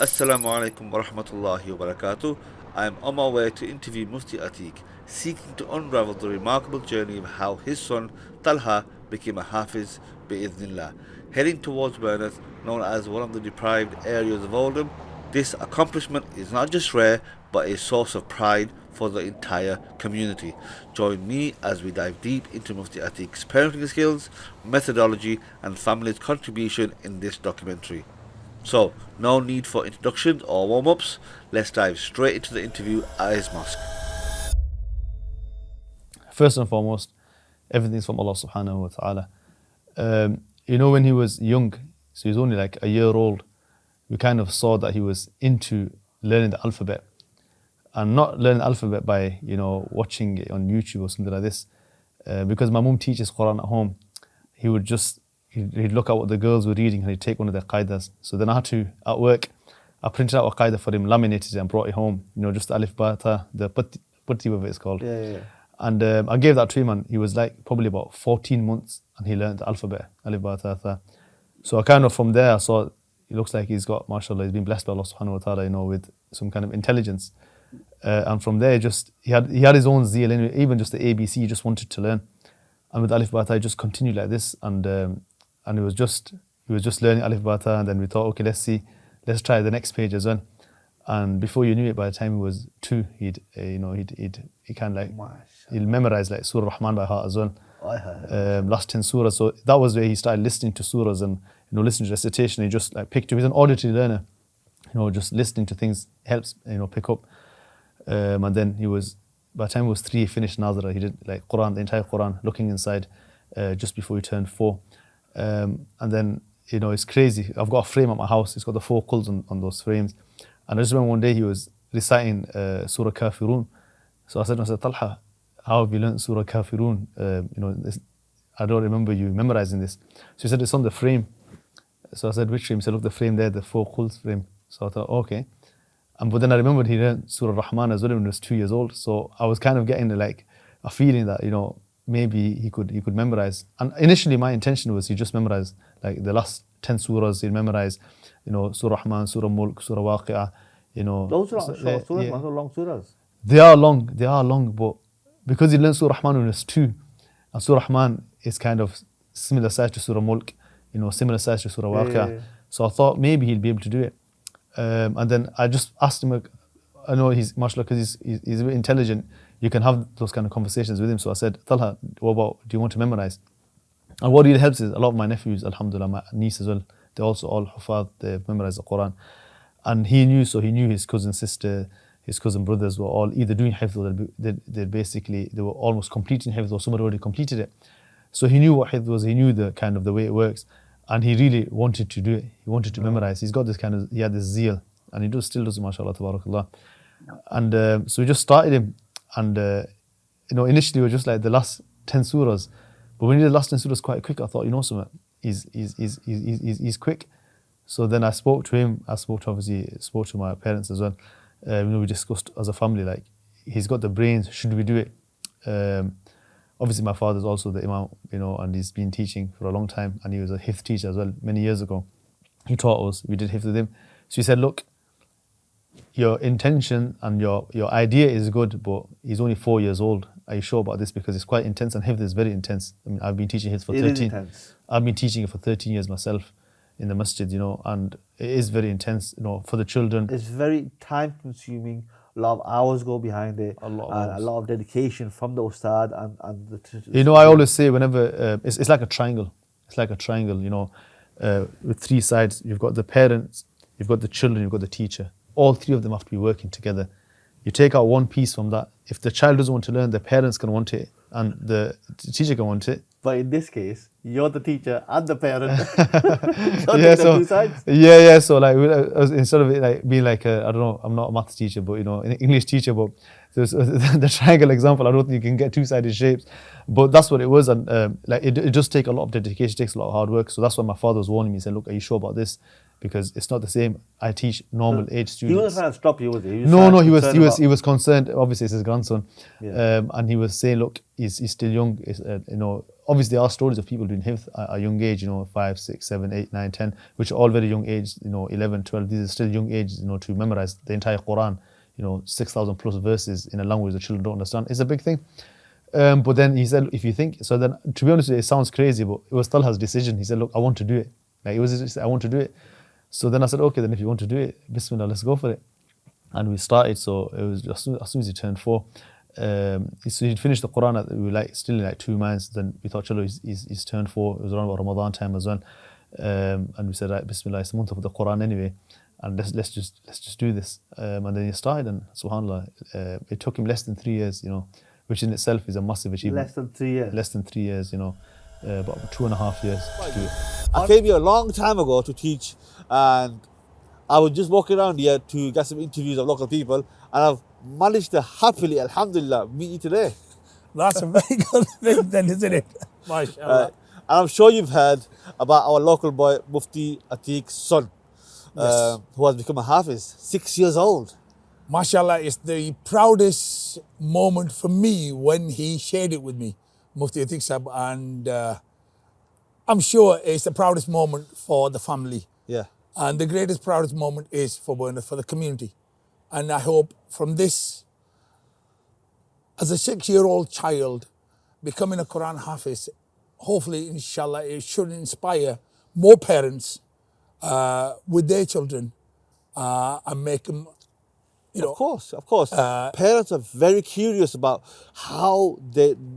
Assalamu alaikum wa rahmatullahi wa barakatuh. I am on my way to interview Mufti Atiq, seeking to unravel the remarkable journey of how his son Talha became a Hafidh bi'idhnillah. Heading towards Werneth, known as one of the deprived areas of Oldham, this accomplishment is not just rare, but a source of pride for the entire community. Join me as we dive deep into Mufti Atiq's parenting skills, methodology, and family's contribution in this documentary. So, no need for introductions or warm ups. Let's dive straight into the interview at his mosque. First and foremost, everything's from Allah subhanahu wa ta'ala. When he was young, so he was only like a year old, we kind of saw that he was into learning the alphabet. And not learning the alphabet by, watching it on YouTube or something like this. Because my mum teaches Qur'an at home, he'd look at what the girls were reading and he'd take one of their qaidas. So then I had to, at work, I printed out a qaida for him, laminated it and brought it home. Just the alif, ba, ta, the putty of it is called. Yeah. And I gave that to him and he was like probably about 14 months and he learned the alphabet, alif, ba, ta, tha. So I kind of from there I saw, it looks like he's got, mashallah, he's been blessed by Allah subhanahu wa ta'ala, with some kind of intelligence. And from there, he had his own zeal anyway, even just the ABC, he just wanted to learn. And with alif, ba, ta, he just continued like this and he was just learning alif, ba, ta, and then we thought, okay, let's try the next page as well. And before you knew it, by the time he was 2, he'd kind of like, he'll memorize like Surah Rahman by heart as well. Last 10 surahs. So that was where he started listening to surahs and listening to recitation. He just like picked up. He's an auditory learner. Just listening to things helps pick up. And then by the time he was 3, he finished Nazara. He did like Quran, the entire Quran, looking inside, just before he turned 4. And then it's crazy. I've got a frame at my house. It's got the 4 quls on those frames. And I just remember one day he was reciting Surah Kafirun. So I said to him, Talha, how have you learned Surah Kafirun? I don't remember you memorizing this. So he said, it's on the frame. So I said, which frame? He said, look, the frame there, the 4 quls frame. So I thought, okay. But then I remembered he learned Surah Rahman as well when he was 2 years old. So I was kind of getting like a feeling that, maybe he could memorize. And initially my intention was he just memorized like the last 10 surahs. He'd memorize, Surah Rahman, Surah Mulk, Surah Waqi'ah. Those are not short surahs, those are long surahs. They are long, but because he learned Surah Rahman when he was 2, and Surah Rahman is kind of similar size to Surah Mulk, similar size to Surah Waqi'ah. Yeah. So I thought maybe he'll be able to do it. And then I just asked him, I know he's mashallah because he's a bit intelligent. You can have those kind of conversations with him. So I said, Talha, what about, do you want to memorize? And what really helps is a lot of my nephews, alhamdulillah, my niece as well, they're also all Hufadh, they've memorized the Qur'an. And he knew his cousin sister, his cousin brothers were all either doing Hifdh or they were almost completing Hifdh or somebody already completed it. So he knew what Hifdh was, he knew the kind of the way it works. And he really wanted to do it. He wanted to memorize. He's got this he had this zeal. And he still does, mashallah, tabarakallah. And so we just started him. And, initially we were just like the last 10 surahs. But when he did the last 10 surahs quite quick, I thought, something, he's quick. So then I spoke to him. I spoke to my parents as well. We discussed as a family, like, he's got the brains, should we do it? Obviously my father's also the imam, and he's been teaching for a long time. And he was a Hifdh teacher as well, many years ago. He taught us, we did Hifdh with him. So he said, look, your intention and your idea is good, but he's only 4 years old. Are you sure about this? Because it's quite intense, and Hifdh is very intense. I mean, I've been teaching Hifdh for 13. I've been teaching it for 13 years myself in the Masjid, and it is very intense, for the children. It's very time consuming. A lot of hours go behind it. A lot of dedication from the Ustad and the I always say whenever it's like a triangle. It's like a triangle, with 3 sides. You've got the parents, you've got the children, you've got the teacher. All 3 of them have to be working together. You take out one piece from that. If the child doesn't want to learn, the parents can want it and the teacher can want it. But in this case, you're the teacher and the parent. So 2 sides. Yeah. So like instead of it like being like I don't know, I'm not a maths teacher, but an English teacher. But the triangle example, I don't think you can get 2-sided shapes. But that's what it was, and it does take a lot of dedication. It takes a lot of hard work. So that's why my father was warning me. He said, "Look, are you sure about this? Because it's not the same. I teach normal age students." He wasn't trying to stop you, was he? He was concerned. Obviously, it's his grandson, and he was saying, "Look, he's still young. obviously there are stories of people doing Hifdh at a young age, 5, 6, 7, 8, 9, 10, which are all very young age, 11, 12. These are still young ages, to memorize the entire Quran, 6,000 plus verses in a language that children don't understand. It's a big thing. But then he said, if you think, so then to be honest with you, it sounds crazy, but it was Talha's decision. He said, look, I want to do it. Like, it was just, I want to do it. So then I said, okay, then if you want to do it, Bismillah, let's go for it. And we started. So it was as soon as he turned 4, so he'd finished the Quran. We were still in 2 months. Then we thought, chalo, he's turned 4. It was around about Ramadan time as well. And we said, right, Bismillah, it's the month of the Quran anyway, and let's just do this. And then he started, and subhanallah, it took him less than 3 years, which in itself is a massive achievement. Less than 3 years. Less than 3 years, about 2.5 years to do it. I came here a long time ago to teach, and I was just walking around here to get some interviews of local people, and I've managed to happily, alhamdulillah, meet you today. That's a very good thing then, isn't it? MashaAllah. And I'm sure you've heard about our local boy, Mufti Atiq's son, Yes. who has become a Hafiz, 6 years old. MashaAllah, it's the proudest moment for me when he shared it with me, Mufti Atiq Sahab, and I'm sure it's the proudest moment for the family. Yeah. And the greatest, proudest moment is for Werneth, for the community. And I hope from this, as a 6-year-old child, becoming a Quran Hafiz, hopefully, inshallah, it should inspire more parents with their children and make them, Of course. Parents are very curious about how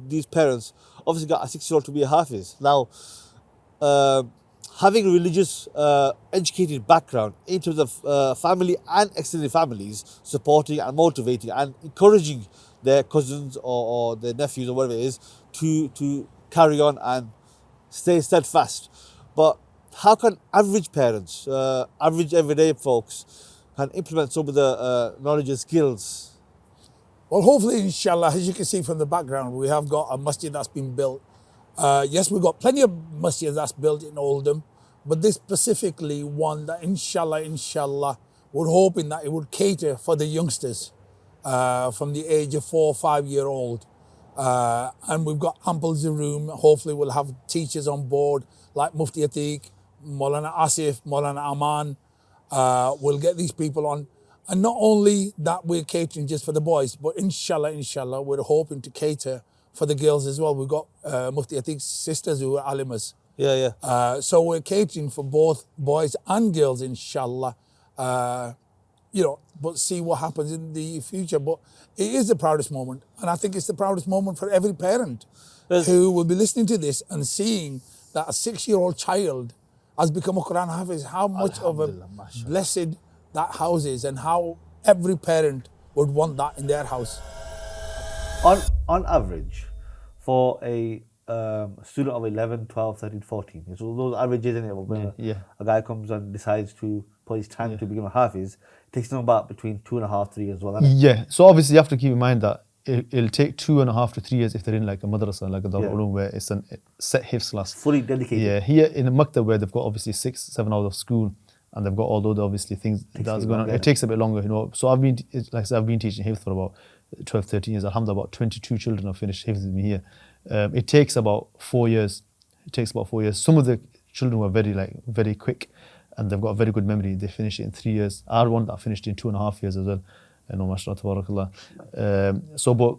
these parents obviously got a 6-year-old to be a Hafiz. Now, having a religious, educated background in terms of family and extended families, supporting and motivating and encouraging their cousins or their nephews or whatever it is to carry on and stay steadfast. But how can average parents, average everyday folks, can implement some of the knowledge and skills? Well, hopefully, inshallah, as you can see from the background, we have got a masjid that's been built. Yes, we've got plenty of masjids that's built in Oldham, but this specifically one that inshallah, we're hoping that it would cater for the youngsters from the age of 4 or 5 year old. And we've got ample of room. Hopefully we'll have teachers on board like Mufti Atiq, Maulana Asif, Maulana Aman. We'll get these people on. And not only that we're catering just for the boys, but inshallah, we're hoping to cater for the girls as well. We've got Mufti Atiq's sisters who are alimas. Yeah. So we're catering for both boys and girls, inshallah. But see what happens in the future. But it is the proudest moment. And I think it's the proudest moment for every parent who will be listening to this and seeing that a 6-year-old child has become a Quran Hafiz, how much of a blessed that house is, and how every parent would want that in their house. On average, for a student of 11, 12, 13, 14, so those averages, isn't it? When a guy comes and decides to put his time to become a Hafiz, it takes them about between 2.5, 3 years as well. Yeah, so obviously you have to keep in mind that it'll take 2.5 to 3 years if they're in like a madrasa, like a Darul Uloom, where it's a set Hifdh class. Fully dedicated. Yeah, here in a Maktab where they've got obviously 6, 7 hours of school, and they've got all those obviously things that's going on. It takes a bit longer, So I've been teaching Hifdh for about 12, 13 years. Alhamdulillah, about 22 children have finished Hifdh with me here. It takes about 4 years. Some of the children were very quick, and they've got a very good memory. They finish it in 3 years. I had one that finished in 2.5 years as well. MashaAllah, tabarakallah. But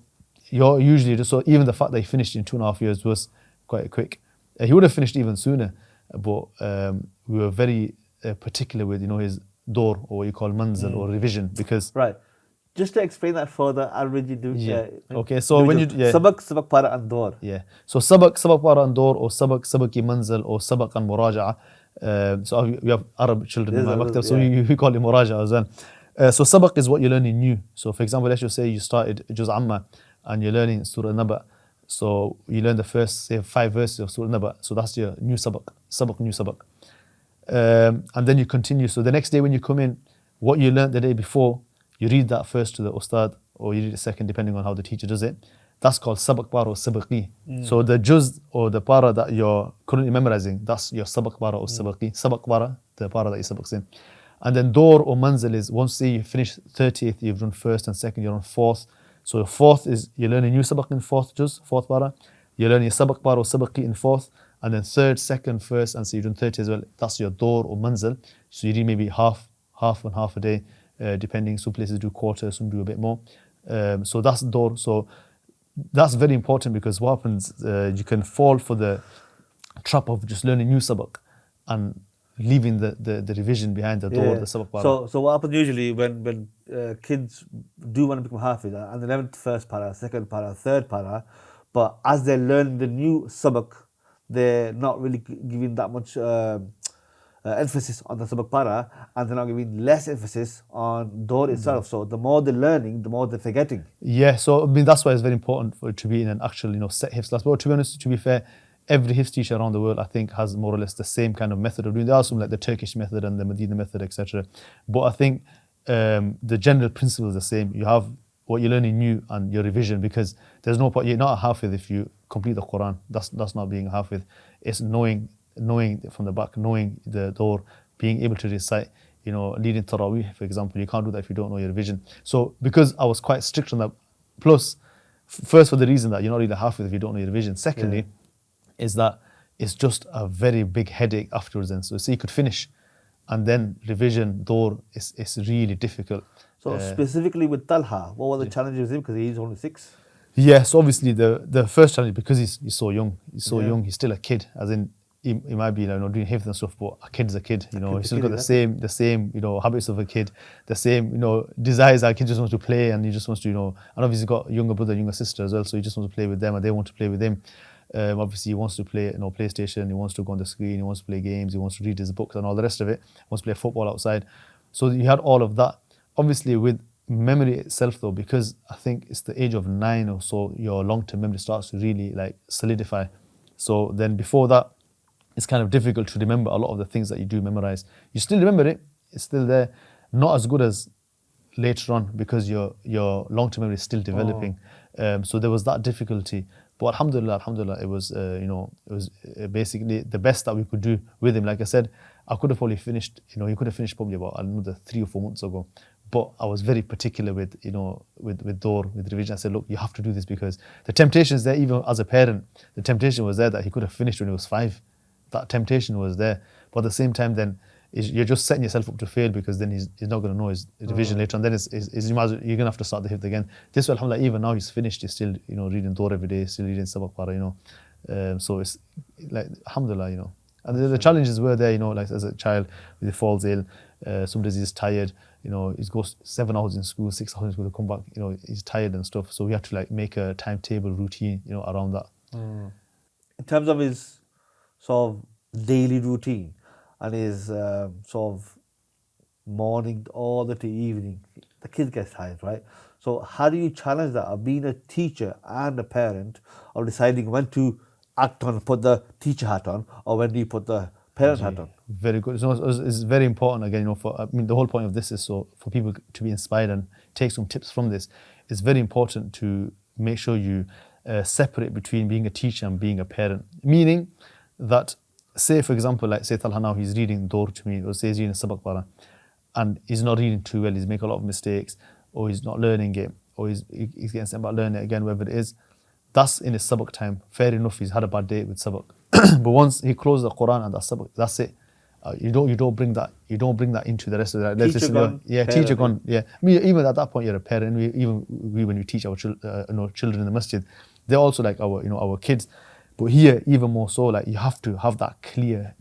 you're usually so even the fact that he finished in 2.5 years was quite quick. He would have finished even sooner, but we were very particular with his door, or what you call manzil, or revision, because right. Just to explain that further, I'll read you do. Okay, so when you sabak para and door. Yeah. So sabak para and door, or sabaki manzil, or sabak and muraja'a. So we have Arab children in my maktab, so we call it muraja'a as well. So sabak is what you're learning new. So for example, let's just say you started Juz Amma and you're learning Surah Naba. So you learn the first, say, 5 verses of Surah Naba. So that's your new sabak, new sabak. And then you continue. So the next day when you come in, what you learned the day before, you read that first to the ustad, or you read it second, depending on how the teacher does it. That's called sabak para or sabaqi. So the juz or the para that you're currently memorizing, that's your sabak para or sabaqi. Sabak para, the para that you sabaks in. And then door or manzil is once you finish 30th, you've done first and second, you're on fourth. So the fourth is you're learning new sabak in fourth juz, fourth para. You're learning sabaq par or sabaqi in fourth, and then third, second, first, and so you're doing 30 as well. That's your door or manzil. So you do maybe half and half a day, depending. Some places do quarter, some do a bit more. So that's door. So that's very important, because what happens, you can fall for the trap of just learning new sabaq and leaving the revision behind the door, the sabaq para. So what happens usually when kids do want to become Hafidh, and they learn the first para, second para, third para, but as they learn the new sabaq, they're not really giving that much emphasis on the sabaq para, and they're not giving less emphasis on door itself. So the more they're learning, the more they're forgetting. Yeah, so I mean that's why it's very important for it to be in an actual, set Hifdh class. But to be honest, to be fair, every Hifdh teacher around the world, I think, has more or less the same kind of method of doing. There are some like the Turkish method and the Medina method, etc. But I think the general principle is the same. You have what you're learning new and your revision, because there's no point. You're not a Hafidh if you complete the Qur'an. That's not being a Hafidh. It's knowing from the back, knowing the door, being able to recite. Leading Taraweeh, for example, you can't do that if you don't know your revision. So because I was quite strict on that, plus first for the reason that you're not really a Hafidh if you don't know your revision. Secondly, is that it's just a very big headache afterwards. And so you could finish, and then revision door is really difficult. So specifically with Talha, what were the challenges with him, because he's only 6? Yes, obviously the first challenge, because he's so young. He's still a kid, as in he might be doing Hifdh and stuff, but a kid's a kid. He's still got the same habits of a kid, the same desires. A kid just wants to play, and he just wants to and obviously he's got a younger brother, younger sister as well, so he just wants to play with them, and they want to play with him. Obviously, he wants to play, PlayStation. He wants to go on the screen. He wants to play games. He wants to read his books and all the rest of it. He wants to play football outside. So you had all of that. Obviously, with memory itself, though, because I think it's the age of 9 or so, your long-term memory starts to really solidify. So then before that, it's kind of difficult to remember a lot of the things that you do memorize. You still remember it. It's still there. Not as good as later on, because your long-term memory is still developing. So there was that difficulty. But alhamdulillah, it was basically the best that we could do with him. Like I said, I could have probably finished. He could have finished probably about another 3 or 4 months ago. But I was very particular with with revision. I said, look, you have to do this, because the temptation is there. Even as a parent, the temptation was there that he could have finished when he was 5. That temptation was there. But at the same time, then you're just setting yourself up to fail, because then he's not going to know his revision later on. Then you're going to have to start the Hifdh again. This way, alhamdulillah, even now he's finished, he's still reading Door every day, still reading Sabaq Para, so it's like alhamdulillah, And the challenges were there, like as a child, when he falls ill, some days he's tired, he goes 7 hours in school, 6 hours in school to come back, he's tired and stuff. So we have to make a timetable routine, around that. In terms of his sort of daily routine and his sort of morning all the to evening, the kid gets tired, right? So how do you challenge that of being a teacher and a parent, of deciding when to act on, put the teacher hat on, or when do you put the parent hat on? Very good. So it's very important again, the whole point of this is so for people to be inspired and take some tips from this. It's very important to make sure you separate between being a teacher and being a parent. Meaning that, say for example, like say Talha now, he's reading Door to me, or say he's reading Sabaq Para, and he's not reading too well, he's making a lot of mistakes, or he's not learning it, or he's getting sent back learning it again, whatever it is. That's in his Sabaq time. Fair enough, he's had a bad day with Sabaq. But once he closes the Quran and that's Sabaq, that's it. You don't bring that into the rest of the Teacher gone, teacher gone. Yeah, even at that point you're a parent. Even when we teach our children in the masjid, they're also like our kids. But here, even more so, you have to have that clear.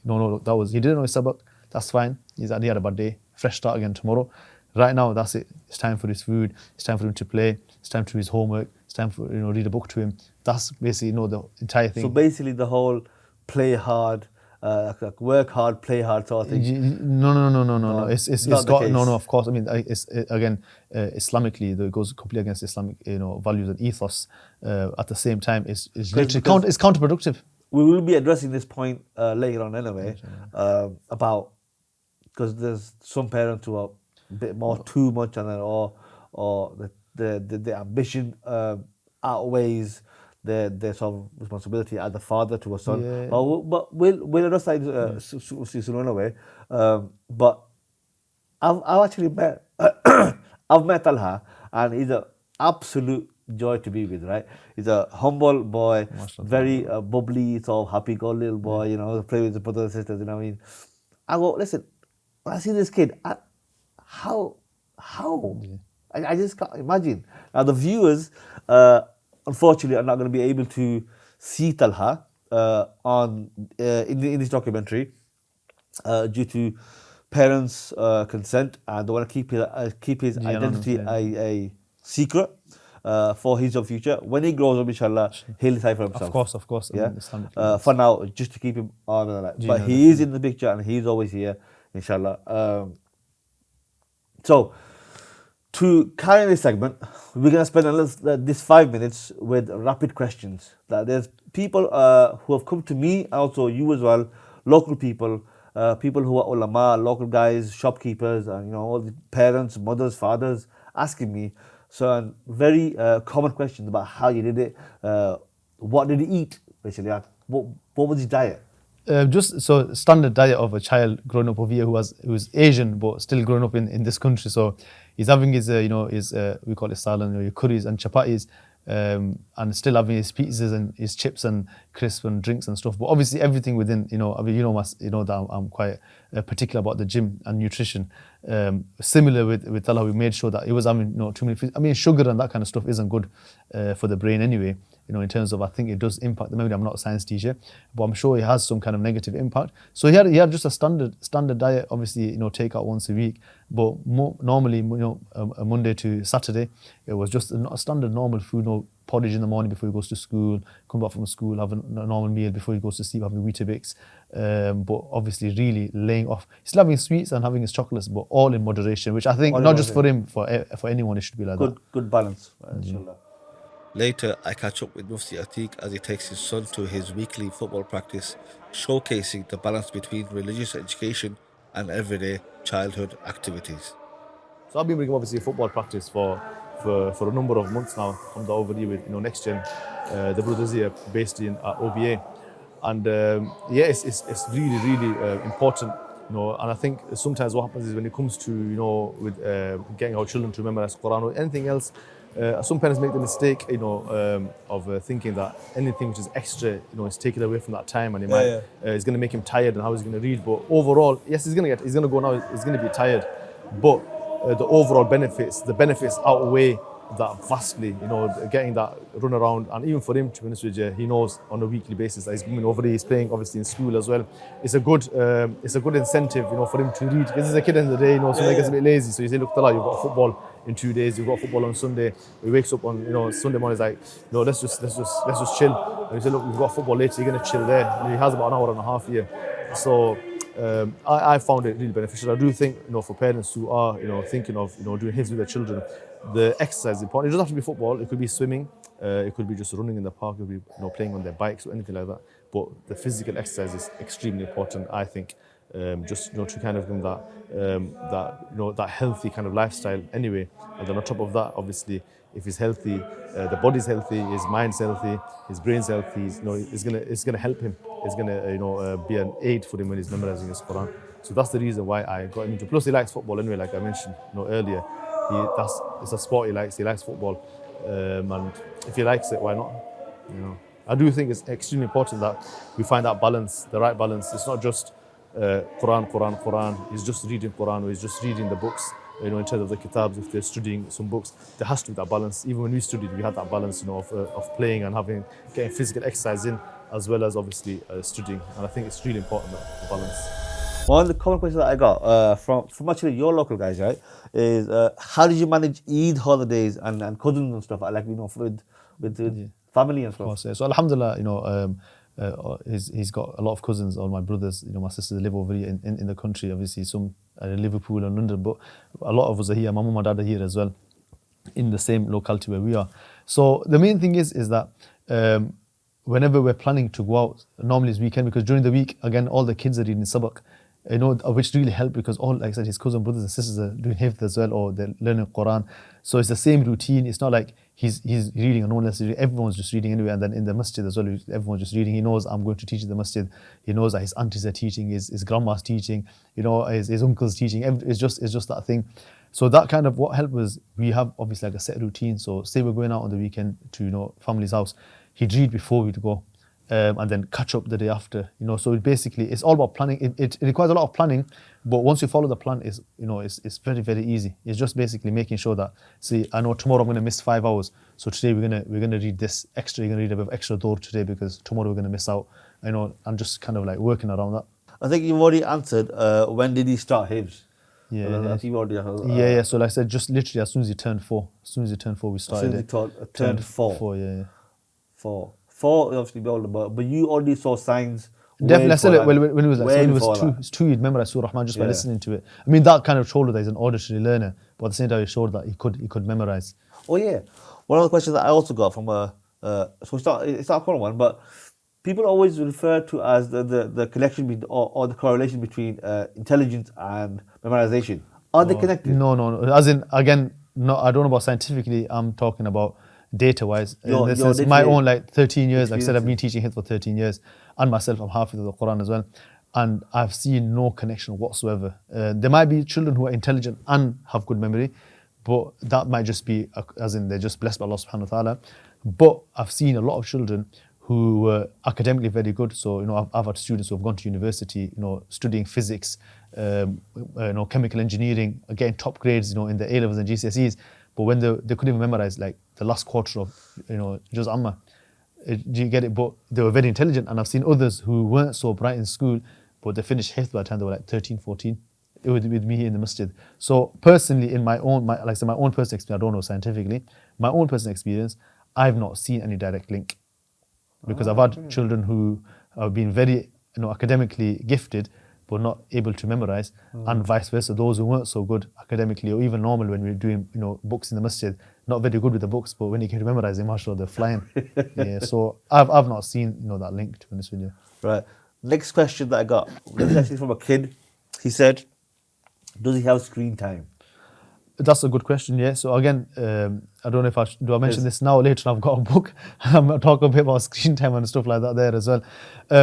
No, that was, he didn't know his sabaq. That's fine. He had a bad day. Fresh start again tomorrow. Right now, that's it. It's time for his food. It's time for him to play. It's time to do his homework. It's time for read a book to him. That's basically the entire thing. So basically, the whole play hard, work hard, play hard sort of thing. No. It's got no. Of course. I mean, it's again Islamically, it goes completely against Islamic values and ethos. At the same time, it's literally it's counterproductive. We will be addressing this point later on anyway, about, because there's some parents who are a bit more too much, and then or the ambition outweighs their sort of responsibility as a father to a son. Yeah. But we'll address that soon anyway. But I've actually met I've met Talha, and he's an absolute joy to be with, right? He's a humble boy, very bubbly, sort of happy-go little boy, you know, play with his brothers and sisters, you know what I mean? I go, listen, when I see this kid, how? I just can't imagine. Now, the viewers, unfortunately, are not going to be able to see Talha in this documentary due to parents' consent, and they want to keep his identity a secret for his own future. When he grows up, inshallah, he'll decide for himself. Of course. Yeah. For now, just to keep him on the line. But he is in the picture, and he's always here, inshallah. So, to carry this segment, we're going to spend this 5 minutes with rapid questions. That there's people who have come to me, and also you as well, local people, people who are ulama, local guys, shopkeepers, and you know, all the parents, mothers, fathers, asking me some very common questions about how you did it, what did he eat, basically, what was his diet? Just so standard diet of a child growing up over here who's Asian but still growing up in this country. So he's having his we call it salad, your curries and chapatis, and still having his pizzas and his chips and crisps and drinks and stuff. But obviously everything within, that I'm quite particular about the gym and nutrition. Similar with Talha, we made sure that he was having too many foods. I mean, sugar and that kind of stuff isn't good for the brain anyway. In terms of, I think it does impact the memory. I'm not a science teacher, but I'm sure it has some kind of negative impact. So he had just a standard diet, obviously, take out once a week, but normally, a Monday to Saturday, it was just a standard normal food, porridge in the morning before he goes to school, come back from school, have a normal meal before he goes to sleep, having Weetabix, but obviously really laying off. Still having sweets and having his chocolates, but all in moderation, which I think, not just for him, for anyone, it should be like that. Good balance, inshallah. Later, I catch up with Mufti Atiq as he takes his son to his weekly football practice, showcasing the balance between religious education and everyday childhood activities. So I've been bringing obviously football practice for a number of months now. I'm over here with Next Gen, the brothers here based in OBA, and it's really important. And I think sometimes what happens is when it comes to with getting our children to memorize Quran or anything else. Some parents make the mistake, of thinking that anything which is extra, is taken away from that time, and it's going to make him tired, and how he's going to read. But overall, yes, he's going to go now. He's going to be tired, but the overall benefits outweigh that vastly. Getting that run around, and even for him, to be honest with you, he knows on a weekly basis that he's coming over here. He's playing obviously in school as well. It's a good incentive, for him to read. Because he's a kid in the day, so he gets a bit lazy. So you say, look, Talha, you've got football in 2 days. You've got football on Sunday. He wakes up on Sunday morning. He's like, no, let's just chill. And he said, look, we've got football later. You're gonna chill there. And he has about an hour and a half here. So I found it really beneficial. I do think for parents who are thinking of doing hifdh with their children, the exercise is important. It doesn't have to be football. It could be swimming. It could be just running in the park. It could be playing on their bikes or anything like that. But the physical exercise is extremely important, I think. Just to kind of give them that healthy kind of lifestyle anyway. And then on top of that, obviously, if he's healthy, the body's healthy, his mind's healthy, his brain's healthy. It's gonna help him. It's gonna be an aid for him when he's memorizing his Quran. So that's the reason why I got him into. Plus, he likes football anyway, like I mentioned earlier. It's a sport he likes. He likes football, and if he likes it, why not? I do think it's extremely important that we find that balance, the right balance. It's not just Quran. He's just reading Quran, or he's just reading the books. In terms of the kitabs, if they're studying some books, there has to be that balance. Even when we studied, we had that balance, of playing and getting physical exercise in, as well as obviously studying. And I think it's really important, that balance. One of the common questions that I got from actually your local guys, right, is how did you manage Eid holidays and cousins and stuff, like with family and stuff? Of course, yeah. So alhamdulillah, he's got a lot of cousins, all my brothers, my sisters live over here in the country. Obviously, some are in Liverpool and London, but a lot of us are here. My mum and dad are here as well, in the same locality where we are. So the main thing is that whenever we're planning to go out, normally it's weekend, because during the week, again, all the kids are reading sabak. which really helped because all, like I said, his cousin brothers and sisters are doing Hifdh as well, or they're learning Quran. So it's the same routine. It's not like he's reading and no one else is reading. Everyone's just reading anyway. And then in the Masjid as well, everyone's just reading. He knows I'm going to teach in the Masjid. He knows that his aunties are teaching, his grandma's teaching, his uncle's teaching. It's just that thing. So that kind of what helped was we have obviously like a set routine. So say we're going out on the weekend to family's house, he'd read before we'd go. And then catch up the day after, So it's all about planning. It requires a lot of planning, but once you follow the plan, it's very, very easy. It's just basically making sure that, see, I know tomorrow I'm going to miss 5 hours, so today we're gonna read this extra. You're going to read a bit of extra door today because tomorrow we're going to miss out. I'm just kind of like working around that. I think you've already answered. When did he start Hifdh? Yeah. So like I said, just literally as soon as he turned 4. As soon as he turned 4, we started. As soon as he turned 4. 4, yeah. 4. 4 obviously be older, but you already saw signs. Definitely, I said it when he was like, so when he was 2, he'd memorize Surah Rahman just by listening to it. I mean, that kind of showed that he's an auditory learner, but at the same time, he showed that he could memorize. Oh yeah, one of the questions that I also got from so it's not a common one, but people always refer to as the connection or the correlation between intelligence and memorization. Are they connected? No. As in, again, no, I don't know about scientifically. I'm talking about data-wise. My own 13 years, like I said, I've been teaching Hifdh for 13 years, and myself, I'm Hafidh of the Qur'an as well, and I've seen no connection whatsoever. There might be children who are intelligent and have good memory, but that might just be, as in they're just blessed by Allah subhanahu wa ta'ala. But I've seen a lot of children who were academically very good. So, I've had students who have gone to university, studying physics, chemical engineering, getting top grades, in the A-levels and GCSEs. But when they couldn't even memorize like the last quarter of, Juz Amma. Do you get it? But they were very intelligent, and I've seen others who weren't so bright in school, but they finished Hifdh by the time they were like 13, 14. With me in the Masjid. So personally, in my own personal experience, I don't know scientifically, my own personal experience, I've not seen any direct link. Because I've had children who have been very, academically gifted, but not able to memorize, and vice versa. Those who weren't so good academically, or even normal when we were doing, books in the Masjid, not very good with the books, but when you came to memorizing, mashallah, they're flying. Yeah. So I've not seen, that link, to be honest with you. Right. Next question that I got. This is actually from a kid. He said, "Does he have screen time?" That's a good question, yeah. So again, I don't know if I mention this now or later. I've got a book. I'm going to talk a bit about screen time and stuff like that there as well.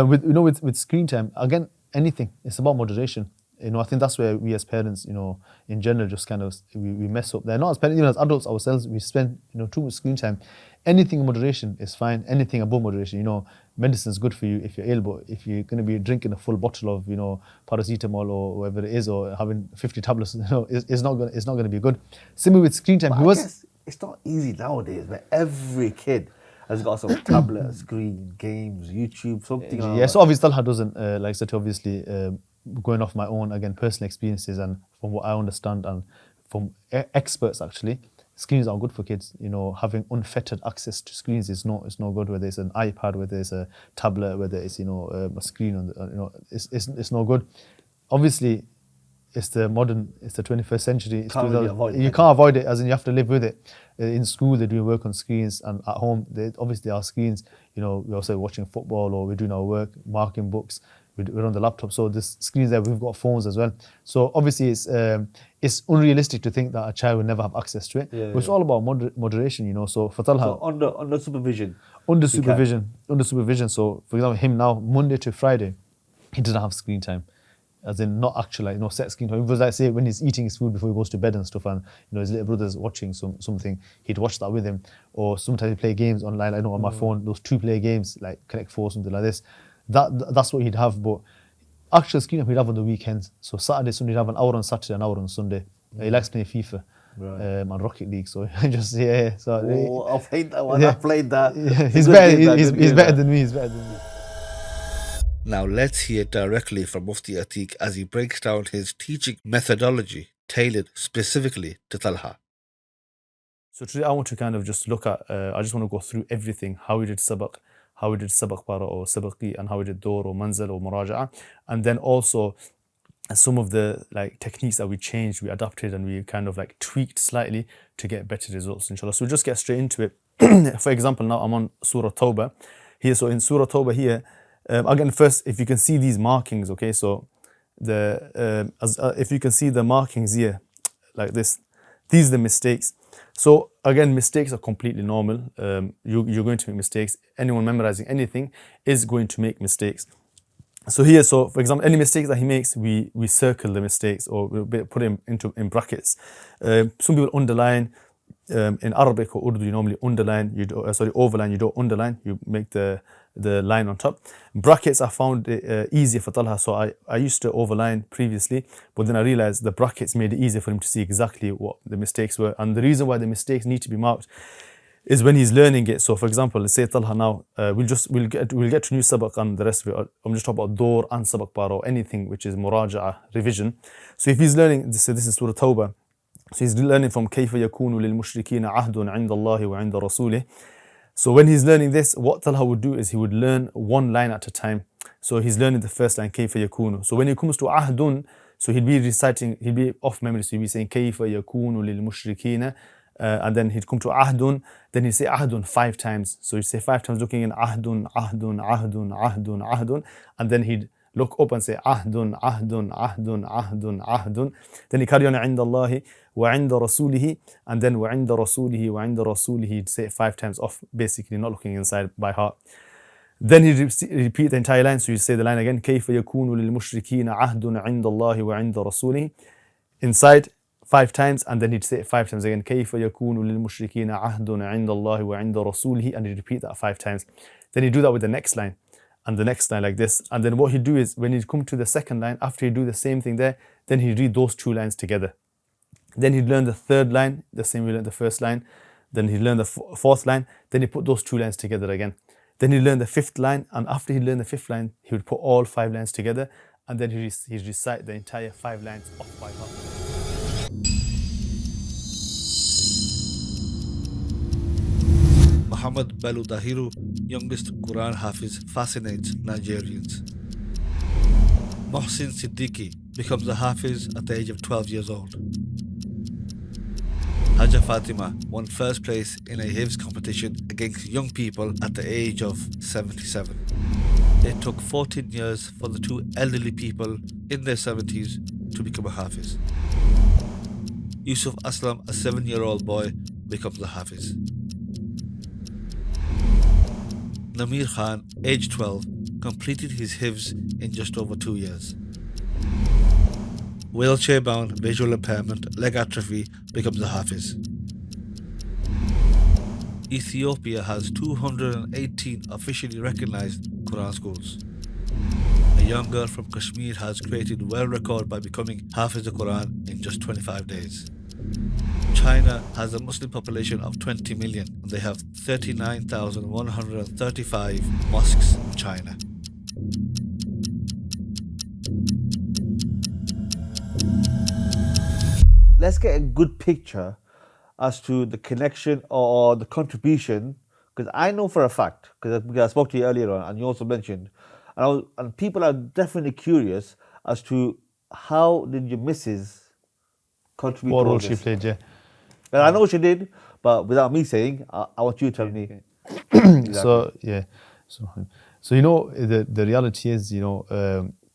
With screen time, again, anything. It's about moderation. I think that's where we as parents, in general, just kind of we mess up there. Not as parents, even as adults ourselves, we spend too much screen time. Anything in moderation is fine. Anything above moderation, medicine is good for you if you're ill, but if you're going to be drinking a full bottle of paracetamol or whatever it is, or having 50 tablets, it's not going to be good. Similar with screen time. I guess it's not easy nowadays, but every kid has got some tablet, screen, games, YouTube, something. Yeah, so obviously Talha doesn't, like I said, obviously going off my own, again, personal experiences and from what I understand and from experts actually, screens are good for kids. Having unfettered access to screens is not good. Whether it's an iPad, whether it's a tablet, whether it's a screen on it's no good. Obviously, it's the 21st century. You can't avoid it, as in you have to live with it. In school, they're doing work on screens, and at home, they obviously are screens. We're also watching football, or we're doing our work, marking books. We're on the laptop, so there's screens there. We've got phones as well. So obviously, it's unrealistic to think that a child will never have access to it. But it's all about moderation, So for Talha, under supervision. Under supervision. So for example, him now, Monday to Friday, he doesn't have screen time. As in, not actually set screen time. It was like, say, when he's eating his food before he goes to bed and stuff, and his little brother's watching something, he'd watch that with him. Or sometimes he'd play games online. I know on my phone, those 2-player games like Connect 4, something like this. That's what he'd have. But actual screen time he'd have on the weekends. So Saturday, Sunday, he'd have an hour on Saturday, an hour on Sunday. He likes playing FIFA. Right. And Rocket League, so just So I've played that one. I've played that. Yeah, he's better than me. Now let's hear directly from Mufti Atiq as he breaks down his teaching methodology tailored specifically to Talha. So today I want to kind of just look at, I just want to go through everything, how we did sabaq, how we did sabaq para or sabaqi, and how we did door or manzil or muraja'a, and then also some of the techniques that we changed, we adapted, and we kind of tweaked slightly to get better results, inshallah. So we'll just get straight into it. For example, now I'm on Surah Tawbah here. So in Surah Tawbah here, again, first, if you can see these markings, okay, so if you can see the markings here, like this, these are the mistakes. So again, mistakes are completely normal. You're going to make mistakes. Anyone memorizing anything is going to make mistakes. So here, for example, any mistakes that he makes, we circle the mistakes or we put them in brackets. Some people underline. In Arabic or Urdu, you normally underline. Overline. You don't underline. You make the line on top. Brackets I found easier for Talha, so I used to overline previously, but then I realized the brackets made it easier for him to see exactly what the mistakes were. And the reason why the mistakes need to be marked is when he's learning it. So for example, let's say Talha now, we'll get to new sabak and the rest of it. I'm just talking about door and sabak bar or anything which is muraja'a, revision. So if he's learning, this is Surah Tawbah. So he's learning from كيف يكون للمشركين عهد عند الله وعند رسوله. So when he's learning this, what Talha would do is he would learn one line at a time. So he's learning the first line, كيف يكون. So when he comes to عهد, so he'd be reciting, he'd be off memory, so he'd be saying كيف يكون للمشركين, and then he'd come to عهد, then he'd say عهد 5 times. So he'd say 5 times looking in عهد عهد عهد عهد عهد, and then he'd look up and say عهد عهد عهد عهد عهد. Then he carry on عند الله وعند رسوله, and then وعند رسوله وعند رسوله, he'd say it 5 times off, basically not looking inside by heart. Then he'd repeat the entire line, so you say the line again, كيف يكون للمشركين عهد عند الله وعند رسوله, inside 5 times, and then he'd say it 5 times again, كيف يكون للمشركين عهد عند الله وعند رسوله, and he'd repeat that 5 times. Then he'd do that with the next line, and the next line like this. And then what he'd do is, when he'd come to the second line, after he'd do the same thing there, then he'd read those 2 lines together. Then he'd learn the 3rd line, the same way he learned the 1st line. Then he'd learn the 4th line. Then he'd put those 2 lines together again. Then he'd learn the 5th line. And after he'd learned the 5th line, he would put all 5 lines together. And then he'd recite the entire 5 lines off by heart. Muhammad Bello Dahiru, youngest Quran Hafiz, fascinates Nigerians. Mohsin Siddiqui becomes a Hafiz at the age of 12 years old. Haja Fatima won first place in a Hifdh competition against young people at the age of 77. It took 14 years for the 2 elderly people in their 70s to become a Hafiz. Yusuf Aslam, a 7-year-old boy, becomes a Hafiz. Namir Khan, age 12, completed his Hifdh in just over 2 years. Wheelchair-bound, visual impairment, leg atrophy, becomes a Hafiz. Ethiopia has 218 officially recognized Quran schools. A young girl from Kashmir has created a world record by becoming Hafiz the Quran in just 25 days. China has a Muslim population of 20 million. They have 39,135 mosques in China. Let's get a good picture as to the connection or the contribution, because I know for a fact, because I spoke to you earlier on, and you also mentioned, and people are definitely curious as to how did your missus contribute what to all role this? she played, yeah. And I know she did, but without me saying, I want you to tell me. So yeah, so you know, the reality is, you know,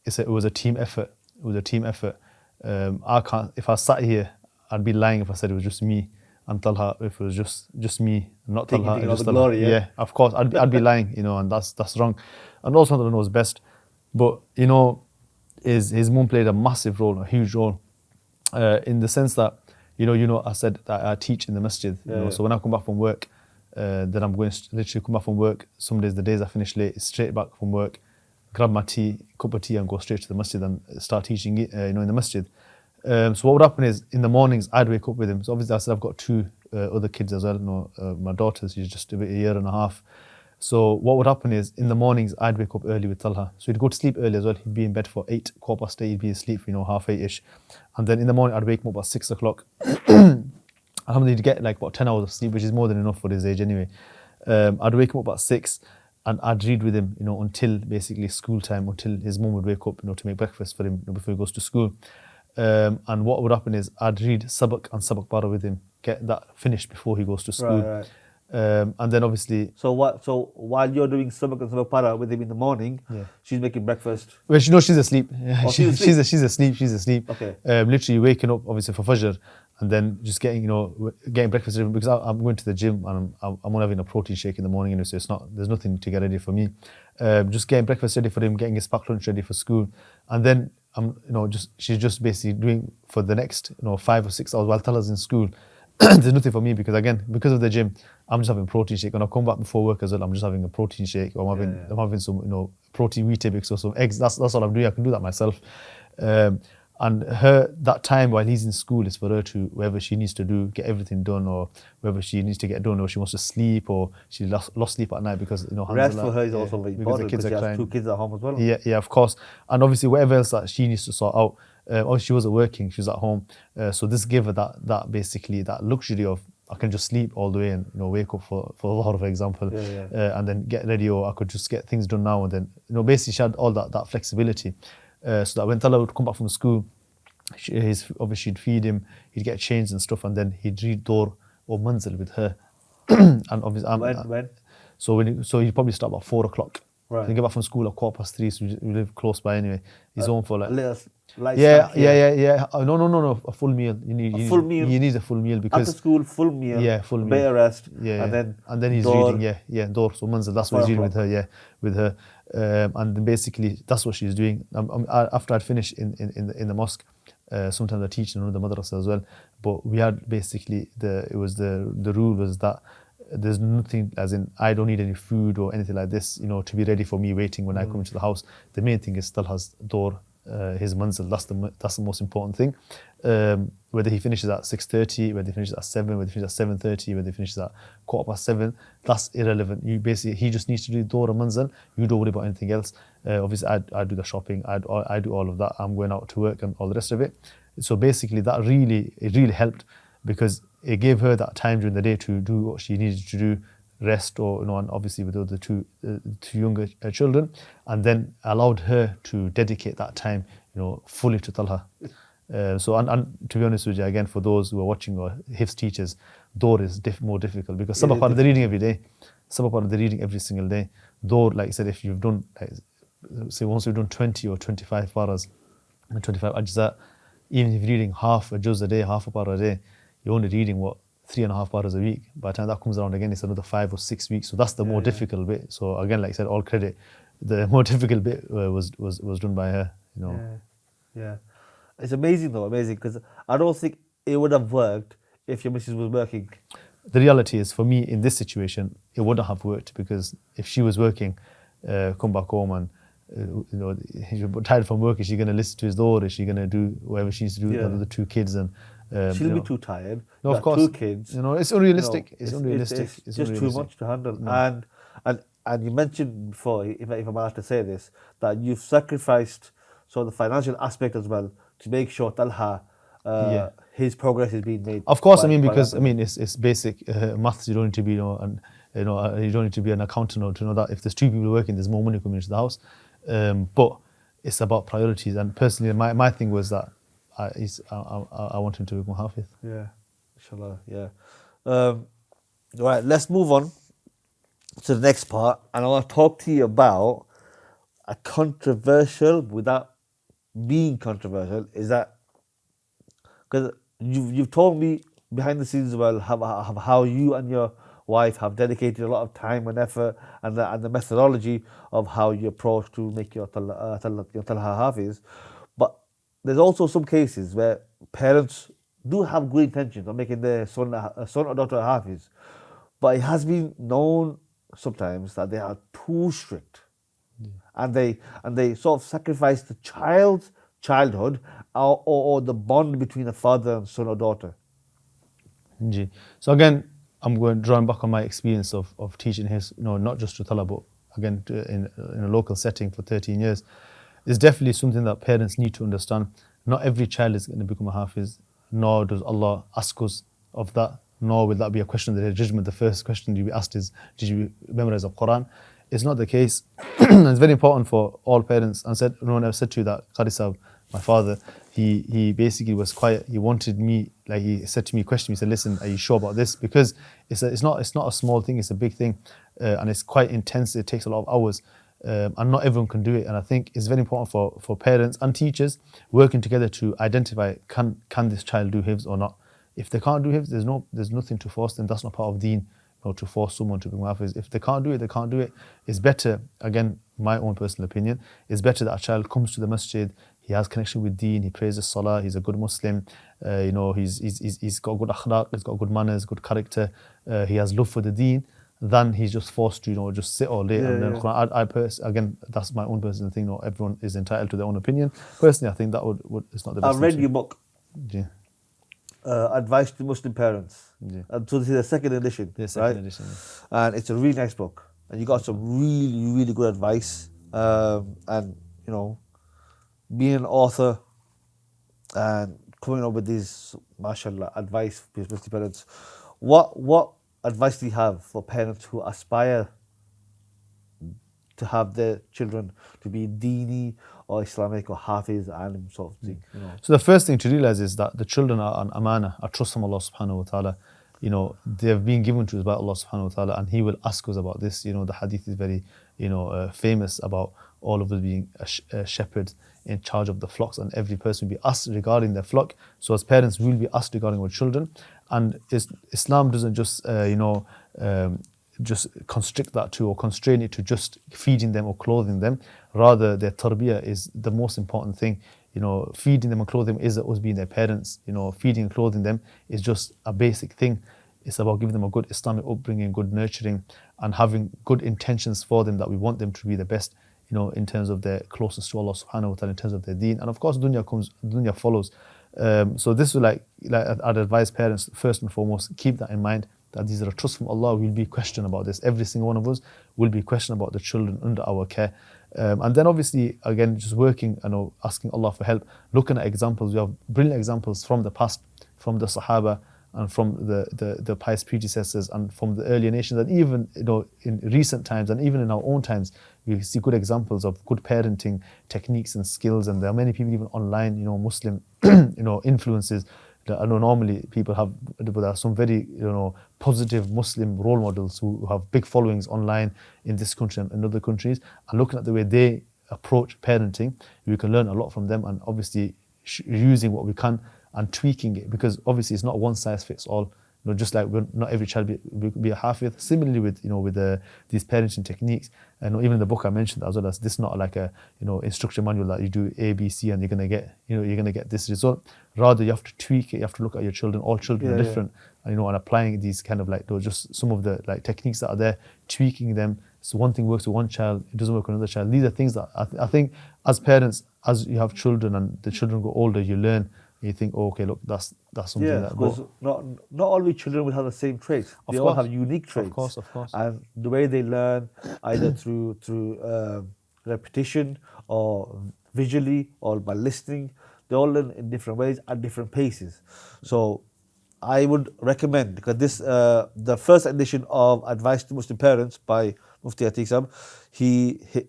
it was a team effort. It was a team effort. I can't. If I sat here, I'd be lying if I said it was just me and Talha. If it was just me, not Talha, Taking all just the Talha. glory, yeah. Of course, I'd be lying, you know, and that's wrong. And also Talha knows best, but you know, his mum played a massive role, a huge role, in the sense that, you know, I said that I teach in the Masjid. You know, so when I come back from work, then I'm going to literally come back from work. Some days, the days I finish late, straight back from work, grab my cup of tea, and go straight to the Masjid and start teaching it, you know, in the Masjid. So what would happen is, in the mornings, I'd wake up with him. So obviously, I said I've got 2 other kids as well. You know, my daughter, she's just about 1.5 years. So what would happen is, in the mornings, I'd wake up early with Talha. So he'd go to sleep early as well. He'd be in bed for 8, 8:15. He'd be asleep, you know, 7:30ish. And then in the morning, I'd wake him up at 6 o'clock. Alhamdulillah, he'd get like about 10 hours of sleep, which is more than enough for his age anyway. I'd wake him up at 6, and I'd read with him, you know, until basically school time, until his mum would wake up, you know, to make breakfast for him, you know, before he goes to school. And what would happen is, I'd read Sabak and Sabak Bara with him, get that finished before he goes to school. Right. And then obviously, So while you're doing sabak and sabak para with him in the morning, she's making breakfast. well, she knows she's asleep. Oh, she's asleep? She's asleep. Okay. Literally waking up obviously for Fajr, and then just getting getting breakfast ready, because I'm going to the gym and I'm only having a protein shake in the morning, so there's nothing to get ready for me. Just getting breakfast ready for him, getting his packed lunch ready for school, and then she's just basically doing for the next 5 or 6 hours while Tala's in school. There's nothing for me, because of the gym, I'm just having protein shake. When I come back before work as well, I'm just having a protein shake, or I'm having some protein Weetabix or some eggs. That's all I'm doing. I can do that myself. And that time while he's in school is for her to, whatever she needs to do, get everything done, or whatever she needs to get done, or she wants to sleep, or she lost sleep at night because rest for her is also very important, because she has 2 kids at home as well. Yeah, of course. And obviously whatever else that she needs to sort out. She wasn't working, she was at home, so this gave her that basically that luxury of, I can just sleep all the way and wake up for Dhuhr, for example, and then get ready, or I could just get things done now and then. Basically she had all that flexibility, so that when Tala would come back from school, obviously she'd feed him, he'd get changed and stuff, and then he'd read Door or Manzil with her. And obviously when? So he'd probably start about 4 o'clock. Right. He get back from school at 3:15, so we live close by anyway. He's home for like a little light yeah. snack, No, a full meal. Full meal? You need a full meal, because after school, full meal. Yeah, full meal. Bit of rest. Yeah, and then he's Door. reading. Door. So Manzil, that's what he's reading with her. Yeah, with her. And then basically that's what she's doing. After I'd finished in the mosque, sometimes I teach in the madrasa as well. But we had basically the rule was that there's nothing, as in I don't need any food or anything like this, to be ready for me waiting when I come into the house. The main thing is still has Door, his manzil. That's the most important thing. Whether he finishes at 6:30, whether he finishes at 7, whether he finishes at 7:30, whether he finishes at 7:15, that's irrelevant. He just needs to do Door and manzil. You don't worry about anything else. Obviously I do the shopping, I do all of that. I'm going out to work and all the rest of it. So basically that really helped, because it gave her that time during the day to do what she needed to do, rest, or and obviously with the two younger children, and then allowed her to dedicate that time fully to Talha. So to be honest with you, again, for those who are watching or Hifdh teachers, Door is more difficult, because some part of the reading every day, some part of the reading every single day. Door, like I said, if you've done, say once you've done 20 or 25 paras and 25 ajza, even if you're reading half a juz a day, half a para a day, you're only reading 3.5 paras a week. By the time that comes around again, it's another 5 or 6 weeks. So that's the more difficult bit. So again, like I said, all credit. The more difficult bit was done by her. Yeah. It's amazing because I don't think it would have worked if your missus was working. The reality is, for me in this situation, it wouldn't have worked, because if she was working, come back home and you're tired from work, is she going to listen to his Door? Is she going to do whatever she needs to do with the 2 kids? And she'll be too tired. No, of course. 2 kids. It's unrealistic. It's unrealistic. It's just too much to handle. No. And you mentioned before, if I'm allowed to say this, that you've sacrificed the financial aspect as well to make sure Talha, his progress is being made. Of course, because it's basic maths. You don't need to be, you don't need to be an accountant or to know that if there's 2 people working, there's more money coming into the house. But it's about priorities. And personally, my thing was that I want him to become Hafidh. Yeah, inshallah. Yeah. Right, let's move on to the next part, and I want to talk to you about a controversial, without being controversial, is that because you've told me behind the scenes as well how you and your wife have dedicated a lot of time and effort, and the methodology of how you approach to make your Talha Hafiz. But there's also some cases where parents do have good intentions of making their son or daughter a Hafiz, but it has been known sometimes that they are too strict, and they sort of sacrifice the child's childhood or the bond between a father and son or daughter. So again, I'm drawing back on my experience of teaching his, not just to Talha, but again in a local setting for 13 years. It's definitely something that parents need to understand. Not every child is going to become a Hafiz, nor does Allah ask us of that, nor will that be a question of the judgment. The first question you'll be asked is, did you memorize the Qur'an? It's not the case. It's very important for all parents. And I've said to you that Qari Sahib, my father, he basically was quiet. He wanted me, like he said to me, question me, he said, listen, are you sure about this? Because it's not a small thing, it's a big thing, and it's quite intense. It takes a lot of hours, and not everyone can do it. And I think it's very important for parents and teachers working together to identify, can this child do Hifdh or not? If they can't do Hifdh, there's nothing to force them. That's not part of Deen, to force someone to be Hafiz. If they can't do it, they can't do it. It's better, again, my own personal opinion, it's better that a child comes to the Masjid, he has connection with Deen, he prays the Salah, he's a good Muslim, he's got good akhlaq, he's got good manners, good character, he has love for the Deen, than he's just forced to, just sit all day and learn Quran. Again, that's my own personal thing. Everyone is entitled to their own opinion. Personally, I think that it's not the best. I've read your book. Yeah. Advice to Muslim Parents. Yeah. And so this is the second edition, right? Edition, yeah. And it's a really nice book. And you got some really, really good advice. And, being an author and coming up with these, mashallah, advice for Muslim parents. What advice do you have for parents who aspire to have their children to be Dini or Islamic or Hafiz, alim sort of thing? So the first thing to realize is that the children are an amana, a trust from Allah subhanahu wa ta'ala. They've been given to us by Allah subhanahu wa ta'ala, and He will ask us about this. The hadith is very, famous about all of us being a shepherd in charge of the flocks, and every person will be asked regarding their flock. So as parents, we will be asked regarding our children. And Islam doesn't just, just constrict that to or constrain it to just feeding them or clothing them. Rather, their tarbiyah is the most important thing. Feeding them and clothing them is us being their parents. Feeding and clothing them is just a basic thing. It's about giving them a good Islamic upbringing, good nurturing, and having good intentions for them, that we want them to be the best, in terms of their closeness to Allah subhanahu wa ta'ala, in terms of their deen. And of course, dunya follows. So this will I'd advise parents, first and foremost, keep that in mind, that these are a trust from Allah. We'll be questioned about this. Every single one of us will be questioned about the children under our care. And then obviously, again, just working, asking Allah for help, looking at examples. We have brilliant examples from the past, from the Sahaba, and from the pious predecessors, and from the earlier nations, and even in recent times, and even in our own times, we see good examples of good parenting techniques and skills. And there are many people even online, Muslim, influences. I know normally people have, but there are some very, positive Muslim role models who have big followings online in this country and in other countries. And looking at the way they approach parenting, we can learn a lot from them, and obviously using what we can and tweaking it, because obviously it's not one size fits all. Just like not every child be a Hafidh. Similarly with these parenting techniques, and even in the book I mentioned as well, as this is not like a instruction manual that you do A, B, C and you're gonna get this result. Rather, you have to tweak it. You have to look at your children. All children are different, and applying these kind of just some of the techniques that are there, tweaking them. So one thing works with one child, it doesn't work with another child. These are things that I think as parents, as you have children and the children go older, you learn. You think, okay, look, that's something that. Because not all children will have the same traits. They all have unique traits. Of course. And the way they learn, either through repetition or visually or by listening, they all learn in different ways at different paces. So I would recommend, because this the first edition of Advice to Muslim Parents by Mufti Atiq,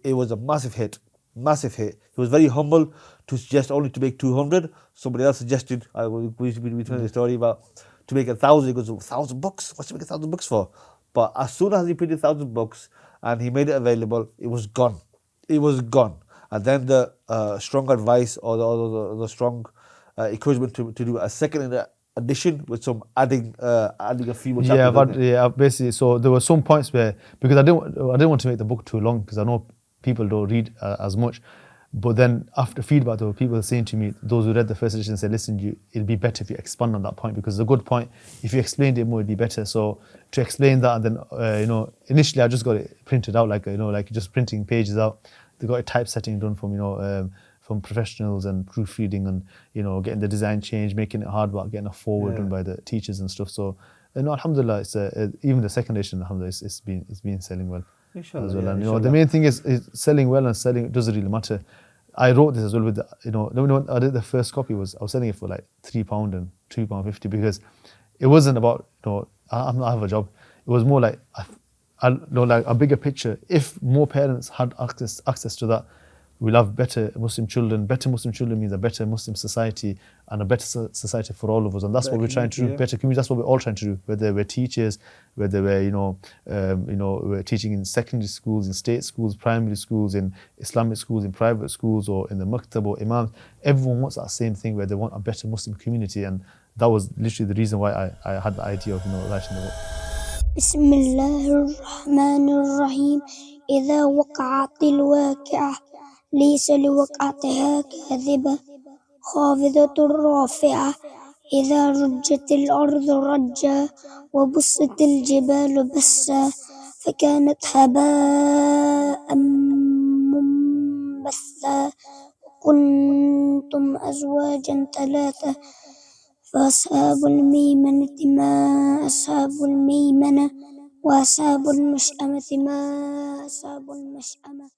it was a massive hit. He was very humble to suggest only to make 200. Somebody else suggested, we telling the story about to make 1,000. He goes, 1,000 books? What's he make 1,000 books for? But as soon as he printed 1,000 books and he made it available, it was gone. And then the strong advice or the strong encouragement to do a second edition with some adding a few more chapters. Basically. So there were some points where, because I didn't want to make the book too long, because I know people don't read as much. But then after feedback, there were people saying to me, those who read the first edition said, listen, it'd be better if you expand on that point, because it's a good point. If you explained it more, it'd be better. So to explain that, and then initially I just got it printed out, like just printing pages out. They got a typesetting done from professionals and proofreading, and getting the design changed, making it hard, but getting a forward done by the teachers and stuff. So alhamdulillah, it's even the second edition, alhamdulillah, it's been selling well. Inshallah, as well. And inshallah. the main thing is selling well, and selling, it doesn't really matter. I wrote this as well with when I did the first copy, I was selling it for like £3 and £2.50, because it wasn't about I have a job. It was more like like a bigger picture. If more parents had access to that, we'll have better Muslim children. Better Muslim children means a better Muslim society and a better society for all of us. And that's what we're trying to do. Yeah. Better community. That's what we're all trying to do. Whether we're teachers, whether we're we're teaching in secondary schools, in state schools, primary schools, in Islamic schools, in private schools, or in the maktab or imams. Everyone wants that same thing, where they want a better Muslim community. And that was literally the reason why I had the idea of writing the book. بسم الله الرحمن الرحيم إذا وقعت الواقعة ليس لوقعتها كاذبة خافضة رافعة إذا رجت الأرض رجا وبست الجبال بسا فكانت هباء منبثا وكنتم أزواجا ثلاثة فأصحاب الميمنة ما أصحاب الميمنة وأصحاب المشأمة ما أصحاب المشأمة